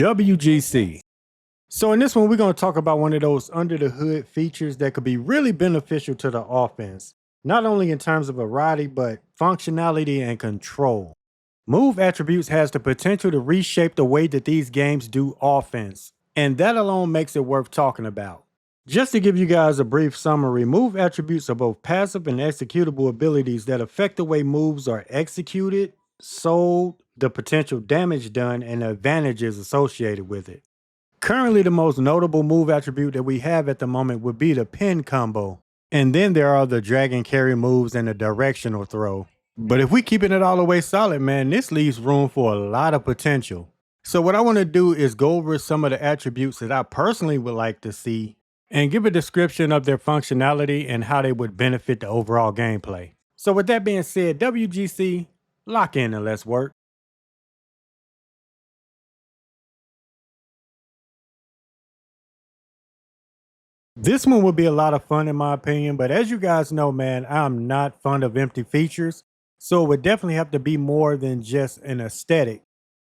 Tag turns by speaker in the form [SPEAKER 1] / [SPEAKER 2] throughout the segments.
[SPEAKER 1] WGC. So in this one, we're going to talk about one of those under the hood features that could be really beneficial to the offense, not only in terms of variety, but functionality and control. Move attributes has the potential to reshape the way that these games do offense, and that alone makes it worth talking about. Just to give you guys a brief summary, move attributes are both passive and executable abilities that affect the way moves are executed, sold, the potential damage done, and the advantages associated with it. Currently, the most notable move attribute that we have at the moment would be the pin combo. And then there are the drag and carry moves and the directional throw. But if we keeping it all the way solid, man, this leaves room for a lot of potential. So what I want to do is go over some of the attributes that I personally would like to see and give a description of their functionality and how they would benefit the overall gameplay. So with that being said, WGC, lock in and let's work. This one would be a lot of fun in my opinion, but as you guys know, man, I'm not fond of empty features, so it would definitely have to be more than just an aesthetic.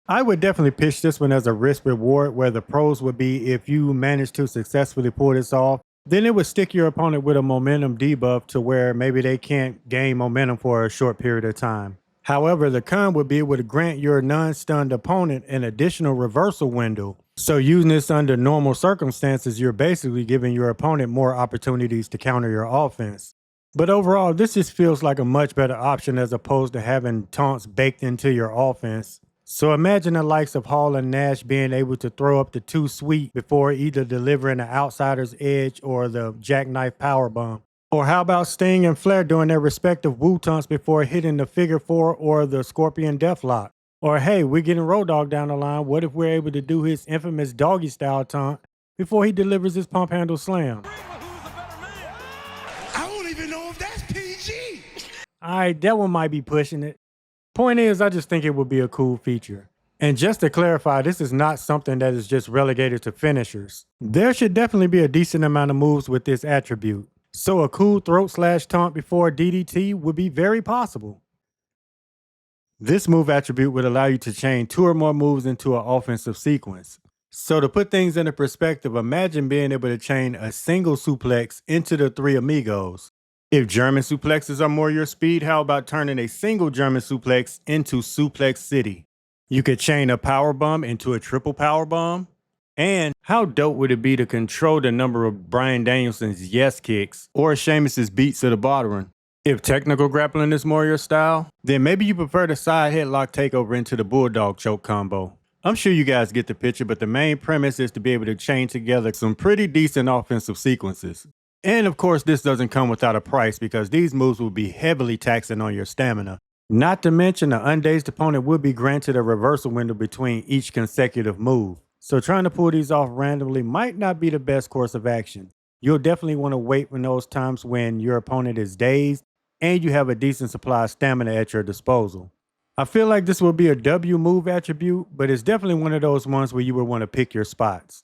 [SPEAKER 1] I would definitely pitch this one as a risk reward where the pros would be if you manage to successfully pull this off, then it would stick your opponent with a momentum debuff to where maybe they can't gain momentum for a short period of time. However, the con would be it would grant your non-stunned opponent an additional reversal window. So using this under normal circumstances, you're basically giving your opponent more opportunities to counter your offense. But overall, this just feels like a much better option as opposed to having taunts baked into your offense. So imagine the likes of Hall and Nash being able to throw up the too sweet before either delivering the outsider's edge or the jackknife powerbomb. Or how about Sting and Flair doing their respective Woo taunts before hitting the figure four or the Scorpion Deathlock? Or hey, we're getting Road Dogg down the line. What if we're able to do his infamous doggy style taunt before he delivers his pump handle slam?
[SPEAKER 2] I don't even know if that's PG.
[SPEAKER 1] Alright, that one might be pushing it. Point is, I just think it would be a cool feature. And just to clarify, this is not something that is just relegated to finishers. There should definitely be a decent amount of moves with this attribute. So a cool throat slash taunt before DDT would be very possible. This move attribute would allow you to chain 2 or more moves into an offensive sequence. So to put things into perspective, imagine being able to chain a single suplex into the 3 amigos. If German suplexes are more your speed, how about turning a single German suplex into Suplex City? You could chain a powerbomb into a triple powerbomb. And how dope would it be to control the number of Bryan Danielson's yes kicks or Sheamus's beats to the bottom? If technical grappling is more your style, then maybe you prefer the side headlock takeover into the bulldog choke combo. I'm sure you guys get the picture, but the main premise is to be able to chain together some pretty decent offensive sequences. And of course, this doesn't come without a price because these moves will be heavily taxing on your stamina. Not to mention the undazed opponent will be granted a reversal window between each consecutive move. So trying to pull these off randomly might not be the best course of action. You'll definitely want to wait for those times when your opponent is dazed and you have a decent supply of stamina at your disposal. I feel like this will be a W move attribute, but it's definitely one of those ones where you would want to pick your spots.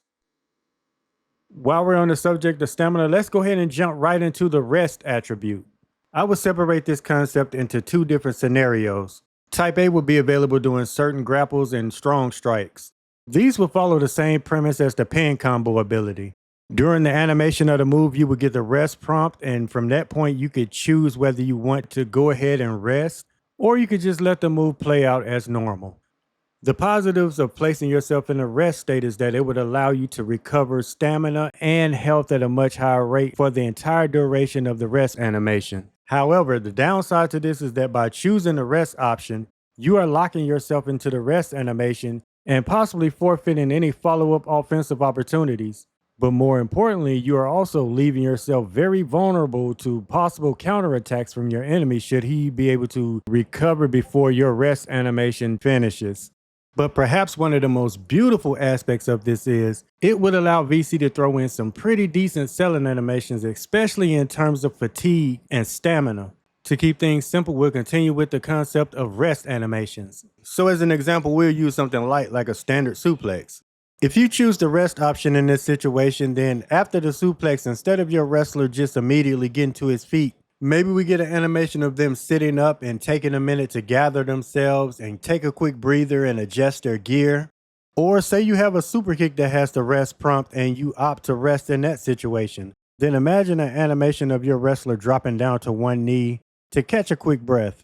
[SPEAKER 1] While we're on the subject of stamina, let's go ahead and jump right into the rest attribute. I would separate this concept into 2 different scenarios. Type A would be available during certain grapples and strong strikes. These will follow the same premise as the pin combo ability. During the animation of the move, you would get the rest prompt, and from that point, you could choose whether you want to go ahead and rest, or you could just let the move play out as normal. The positives of placing yourself in a rest state is that it would allow you to recover stamina and health at a much higher rate for the entire duration of the rest animation. However, the downside to this is that by choosing the rest option, you are locking yourself into the rest animation and possibly forfeiting any follow-up offensive opportunities. But more importantly, you are also leaving yourself very vulnerable to possible counterattacks from your enemy should he be able to recover before your rest animation finishes. But perhaps one of the most beautiful aspects of this is it would allow VC to throw in some pretty decent selling animations, especially in terms of fatigue and stamina. To keep things simple, we'll continue with the concept of rest animations. So as an example, we'll use something light like a standard suplex. If you choose the rest option in this situation, then after the suplex, instead of your wrestler just immediately getting to his feet, maybe we get an animation of them sitting up and taking a minute to gather themselves and take a quick breather and adjust their gear. Or say you have a super kick that has the rest prompt and you opt to rest in that situation. Then imagine an animation of your wrestler dropping down to one knee to catch a quick breath.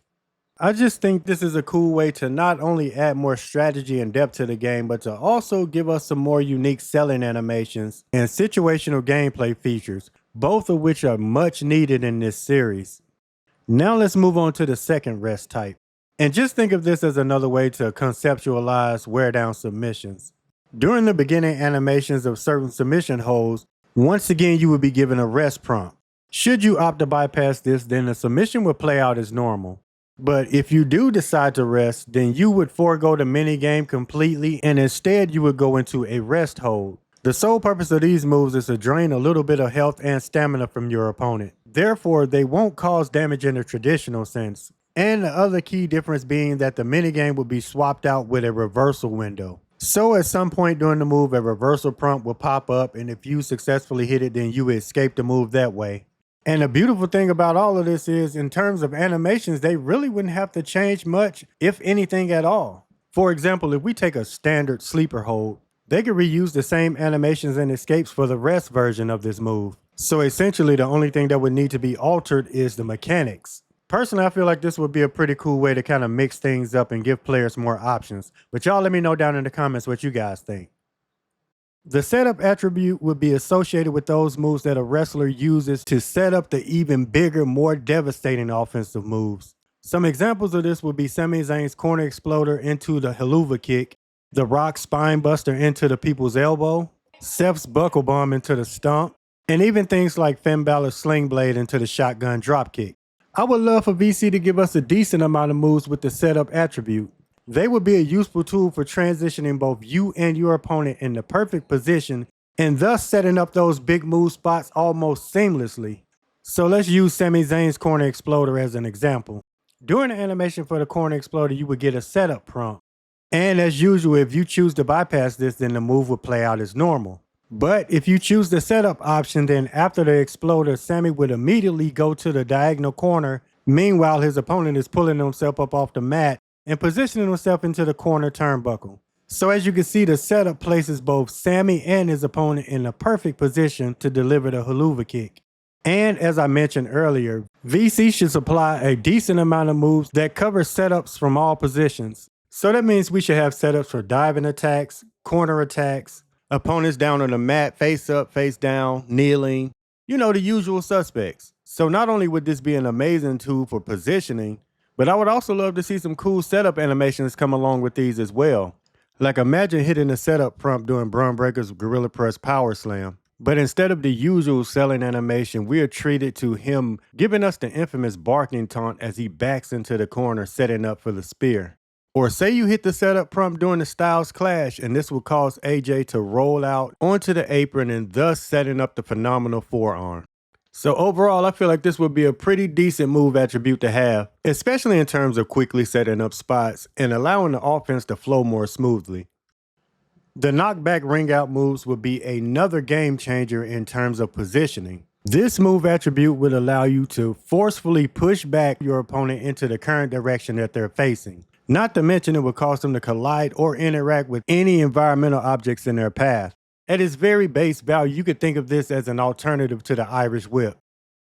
[SPEAKER 1] I just think this is a cool way to not only add more strategy and depth to the game, but to also give us some more unique selling animations and situational gameplay features, both of which are much needed in this series. Now let's move on to the second rest type. And just think of this as another way to conceptualize wear down submissions. During the beginning animations of certain submission holds, once again you would be given a rest prompt. Should you opt to bypass this, then the submission would play out as normal. But if you do decide to rest, then you would forego the minigame completely and instead you would go into a rest hold. The sole purpose of these moves is to drain a little bit of health and stamina from your opponent. Therefore, they won't cause damage in the traditional sense. And the other key difference being that the minigame will be swapped out with a reversal window. So at some point during the move, a reversal prompt will pop up, and if you successfully hit it, then you will escape the move that way. And the beautiful thing about all of this is, in terms of animations, they really wouldn't have to change much, if anything at all. For example, if we take a standard sleeper hold, they could reuse the same animations and escapes for the rest version of this move. So essentially, the only thing that would need to be altered is the mechanics. Personally, I feel like this would be a pretty cool way to kind of mix things up and give players more options. But y'all let me know down in the comments what you guys think. The setup attribute would be associated with those moves that a wrestler uses to set up the even bigger, more devastating offensive moves. Some examples of this would be Sami Zayn's corner exploder into the Helluva kick, The Rock's spine buster into the people's elbow, Seth's buckle bomb into the stomp, and even things like Finn Balor's sling blade into the shotgun dropkick. I would love for VC to give us a decent amount of moves with the setup attribute. They would be a useful tool for transitioning both you and your opponent in the perfect position and thus setting up those big move spots almost seamlessly. So let's use Sami Zayn's corner exploder as an example. During the animation for the corner exploder, you would get a setup prompt. And as usual, if you choose to bypass this, then the move would play out as normal. But if you choose the setup option, then after the exploder, Sami would immediately go to the diagonal corner. Meanwhile, his opponent is pulling himself up off the mat and positioning himself into the corner turnbuckle. So as you can see, the setup places both Sami and his opponent in a perfect position to deliver the Helluva kick. And as I mentioned earlier, VC should supply a decent amount of moves that cover setups from all positions. So that means we should have setups for diving attacks, corner attacks, opponents down on the mat, face up, face down, kneeling, the usual suspects. So not only would this be an amazing tool for positioning, but I would also love to see some cool setup animations come along with these as well. Like imagine hitting the setup prompt during Braun Breaker's Gorilla Press Power Slam. But instead of the usual selling animation, we are treated to him giving us the infamous barking taunt as he backs into the corner setting up for the spear. Or say you hit the setup prompt during the Styles Clash and this will cause AJ to roll out onto the apron and thus setting up the phenomenal forearm. So overall, I feel like this would be a pretty decent move attribute to have, especially in terms of quickly setting up spots and allowing the offense to flow more smoothly. The knockback ring out moves would be another game changer in terms of positioning. This move attribute would allow you to forcefully push back your opponent into the current direction that they're facing. Not to mention it would cause them to collide or interact with any environmental objects in their path. At its very base value, you could think of this as an alternative to the Irish Whip.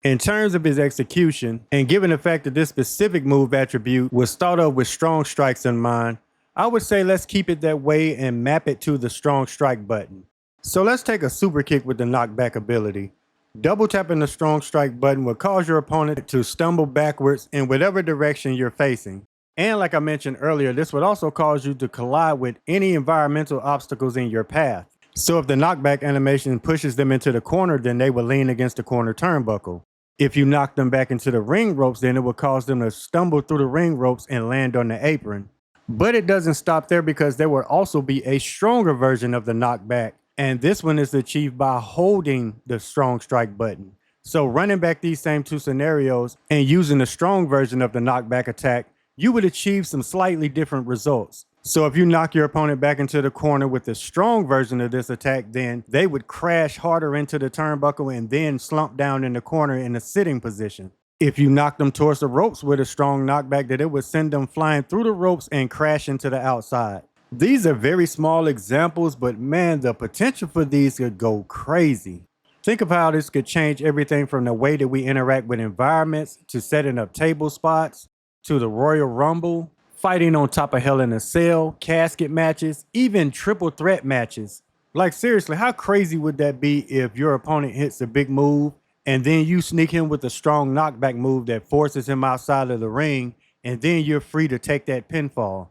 [SPEAKER 1] In terms of his execution, and given the fact that this specific move attribute was thought of with strong strikes in mind, I would say let's keep it that way and map it to the strong strike button. So let's take a super kick with the knockback ability. Double tapping the strong strike button will cause your opponent to stumble backwards in whatever direction you're facing. And like I mentioned earlier, this would also cause you to collide with any environmental obstacles in your path. So if the knockback animation pushes them into the corner, then they will lean against the corner turnbuckle. If you knock them back into the ring ropes, then it will cause them to stumble through the ring ropes and land on the apron. But it doesn't stop there because there will also be a stronger version of the knockback. And this one is achieved by holding the strong strike button. So running back these same two scenarios and using the strong version of the knockback attack, you would achieve some slightly different results. So if you knock your opponent back into the corner with the strong version of this attack, then they would crash harder into the turnbuckle and then slump down in the corner in a sitting position. If you knock them towards the ropes with a strong knockback, then it would send them flying through the ropes and crash into the outside. These are very small examples, but man, the potential for these could go crazy. Think of how this could change everything from the way that we interact with environments to setting up table spots to the Royal Rumble, fighting on top of Hell in a Cell, casket matches, even triple threat matches. Like, seriously, how crazy would that be if your opponent hits a big move and then you sneak him with a strong knockback move that forces him outside of the ring, and then you're free to take that pinfall?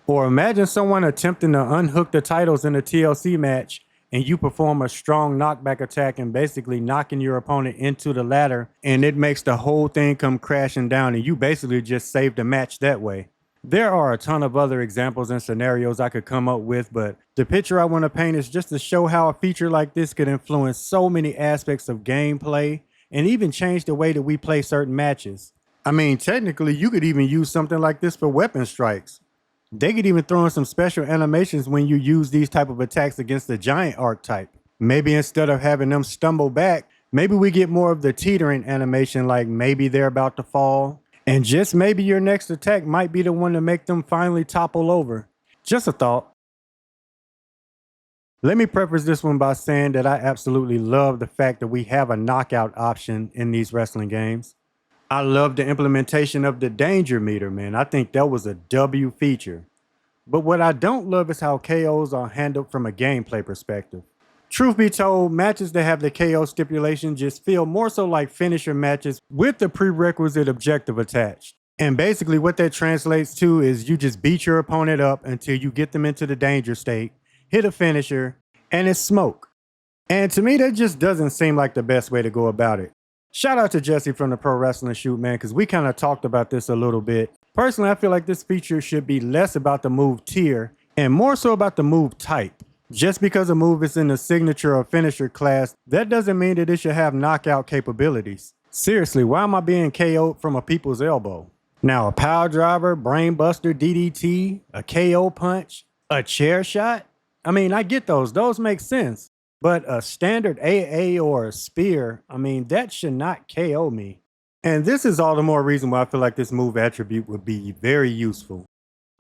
[SPEAKER 1] Or imagine someone attempting to unhook the titles in a TLC match and you perform a strong knockback attack and basically knocking your opponent into the ladder, and it makes the whole thing come crashing down and you basically just saved the match that way. There are a ton of other examples and scenarios I could come up with, but the picture I want to paint is just to show how a feature like this could influence so many aspects of gameplay and even change the way that we play certain matches. I mean, technically, you could even use something like this for weapon strikes. They could even throw in some special animations when you use these type of attacks against the giant archetype. Maybe instead of having them stumble back, maybe we get more of the teetering animation, like maybe they're about to fall. And just maybe your next attack might be the one to make them finally topple over. Just a thought. Let me preface this one by saying that I absolutely love the fact that we have a knockout option in these wrestling games. I love the implementation of the danger meter, man. I think that was a W feature. But what I don't love is how KOs are handled from a gameplay perspective. Truth be told, matches that have the KO stipulation just feel more so like finisher matches with the prerequisite objective attached. And basically what that translates to is you just beat your opponent up until you get them into the danger state, hit a finisher, and it's smoke. And to me, that just doesn't seem like the best way to go about it. Shout out to Jesse from the Pro Wrestling Shoot, man, because we kind of talked about this a little bit. Personally, I feel like this feature should be less about the move tier and more so about the move type. Just because a move is in the signature or finisher class, that doesn't mean that it should have knockout capabilities. Seriously, why am I being KO'd from a people's elbow? Now, a power driver, brainbuster, DDT, a KO punch, a chair shot? I mean, I get those make sense. But a standard AA or a spear, I mean, that should not KO me. And this is all the more reason why I feel like this move attribute would be very useful.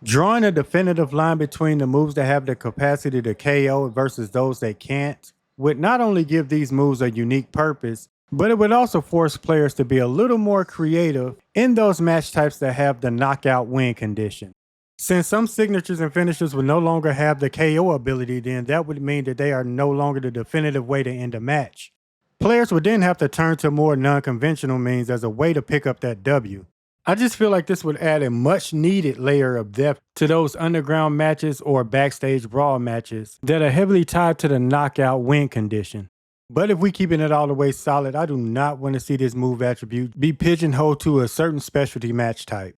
[SPEAKER 1] Drawing a definitive line between the moves that have the capacity to KO versus those that can't would not only give these moves a unique purpose, but it would also force players to be a little more creative in those match types that have the knockout win condition. Since some signatures and finishers would no longer have the KO ability, then that would mean that they are no longer the definitive way to end a match. Players would then have to turn to more non-conventional means as a way to pick up that W. I just feel like this would add a much needed layer of depth to those underground matches or backstage brawl matches that are heavily tied to the knockout win condition. But if we keeping it all the way solid, I do not want to see this move attribute be pigeonholed to a certain specialty match type.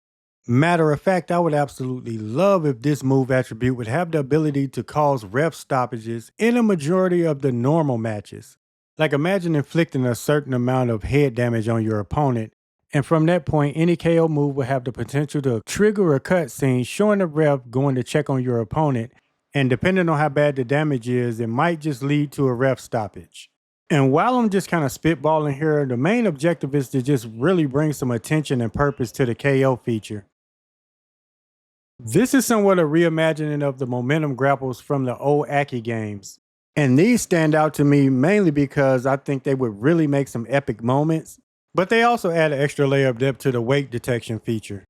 [SPEAKER 1] Matter of fact, I would absolutely love if this move attribute would have the ability to cause ref stoppages in a majority of the normal matches. Like, imagine inflicting a certain amount of head damage on your opponent, and from that point, any KO move will have the potential to trigger a cutscene showing the ref going to check on your opponent, and depending on how bad the damage is, it might just lead to a ref stoppage. And while I'm just kind of spitballing here, the main objective is to just really bring some attention and purpose to the KO feature. This is somewhat a reimagining of the momentum grapples from the old Aki games. And these stand out to me mainly because I think they would really make some epic moments, but they also add an extra layer of depth to the weight detection feature.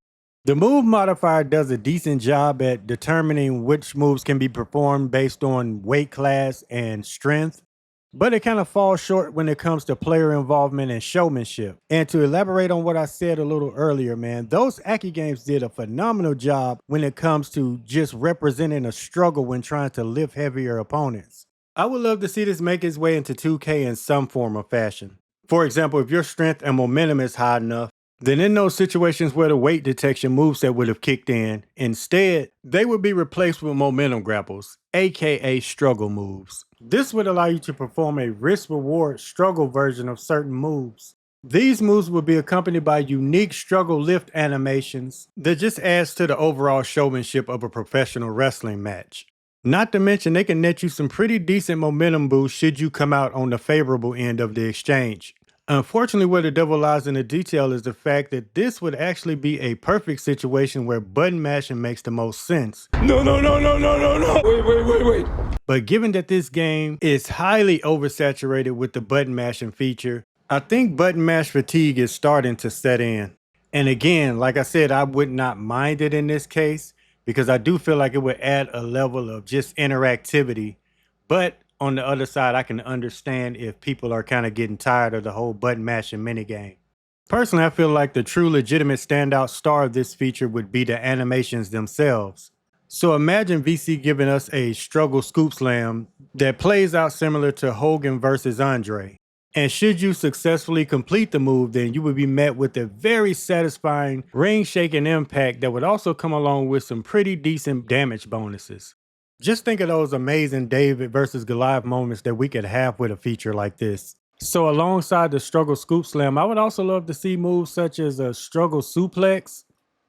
[SPEAKER 1] The move modifier does a decent job at determining which moves can be performed based on weight class and strength, but it kind of falls short when it comes to player involvement and showmanship. And to elaborate on what I said a little earlier, man, those Aki games did a phenomenal job when it comes to just representing a struggle when trying to lift heavier opponents. I would love to see this make its way into 2K in some form or fashion. For example, if your strength and momentum is high enough, then in those situations where the weight detection moveset would have kicked in, instead, they would be replaced with momentum grapples, aka struggle moves. This would allow you to perform a risk-reward struggle version of certain moves. These moves would be accompanied by unique struggle lift animations that just adds to the overall showmanship of a professional wrestling match. Not to mention, they can net you some pretty decent momentum boosts should you come out on the favorable end of the exchange. Unfortunately, where the devil lies in the detail is the fact that this would actually be a perfect situation where button mashing makes the most sense.
[SPEAKER 2] No, no, no, no, no, no, no. Wait.
[SPEAKER 1] But given that this game is highly oversaturated with the button mashing feature, I think button mash fatigue is starting to set in. And again, like I said, I would not mind it in this case because I do feel like it would add a level of just interactivity. But on the other side, I can understand if people are kind of getting tired of the whole button mashing minigame. Personally, I feel like the true legitimate standout star of this feature would be the animations themselves. So imagine VC giving us a struggle scoop slam that plays out similar to Hogan versus Andre. And should you successfully complete the move, then you would be met with a very satisfying ring shaking impact that would also come along with some pretty decent damage bonuses. Just think of those amazing David versus Goliath moments that we could have with a feature like this. So alongside the struggle scoop slam, I would also love to see moves such as a struggle suplex,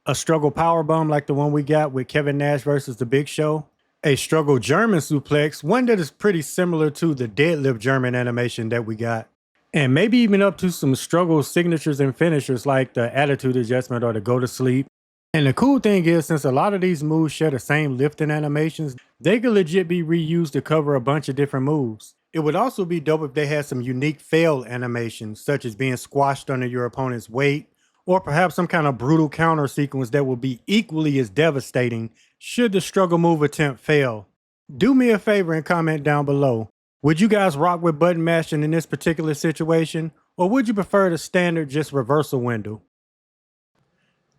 [SPEAKER 1] a struggle power bomb like the one we got with Kevin Nash versus The Big Show, a struggle German suplex, one that is pretty similar to the deadlift German animation that we got, and maybe even up to some struggle signatures and finishers like the attitude adjustment or the go to sleep. And the cool thing is, since a lot of these moves share the same lifting animations, they could legit be reused to cover a bunch of different moves. It would also be dope if they had some unique fail animations, such as being squashed under your opponent's weight, or perhaps some kind of brutal counter sequence that would be equally as devastating should the struggle move attempt fail. Do me a favor and comment down below. Would you guys rock with button mashing in this particular situation, or would you prefer the standard just reversal window?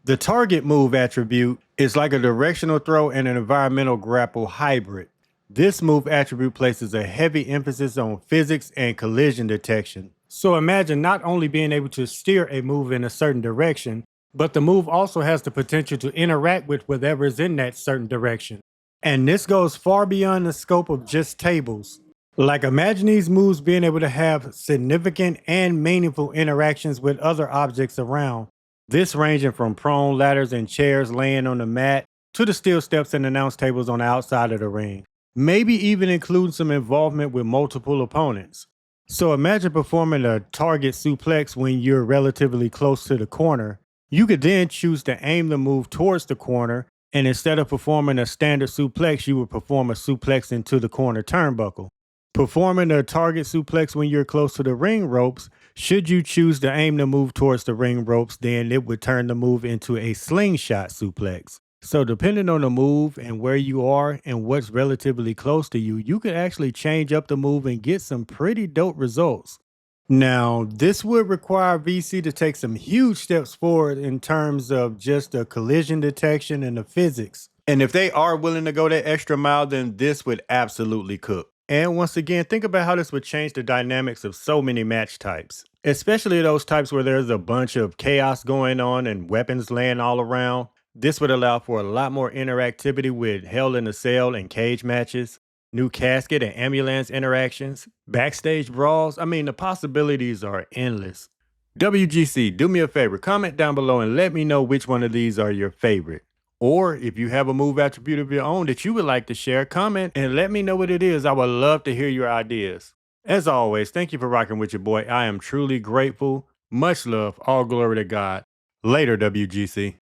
[SPEAKER 1] The target move attribute is like a directional throw and an environmental grapple hybrid. This move attribute places a heavy emphasis on physics and collision detection. So imagine not only being able to steer a move in a certain direction, but the move also has the potential to interact with whatever is in that certain direction. And this goes far beyond the scope of just tables. Like imagine these moves being able to have significant and meaningful interactions with other objects around. This ranging from prone ladders and chairs laying on the mat to the steel steps and announce tables on the outside of the ring. Maybe even including some involvement with multiple opponents. So imagine performing a target suplex when you're relatively close to the corner. You could then choose to aim the move towards the corner, and instead of performing a standard suplex, you would perform a suplex into the corner turnbuckle. Performing a target suplex when you're close to the ring ropes, should you choose to aim the move towards the ring ropes, then it would turn the move into a slingshot suplex. So depending on the move and where you are and what's relatively close to you, you could actually change up the move and get some pretty dope results. Now, this would require VC to take some huge steps forward in terms of just the collision detection and the physics. And if they are willing to go that extra mile, then this would absolutely cook. And once again, think about how this would change the dynamics of so many match types, especially those types where there's a bunch of chaos going on and weapons laying all around. This would allow for a lot more interactivity with Hell in a Cell and cage matches, new casket and ambulance interactions, backstage brawls. I mean, the possibilities are endless. WGC, do me a favor, comment down below and let me know which one of these are your favorite. Or if you have a move attribute of your own that you would like to share, comment and let me know what it is. I would love to hear your ideas. As always, thank you for rocking with your boy. I am truly grateful. Much love. All glory to God. Later, WGC.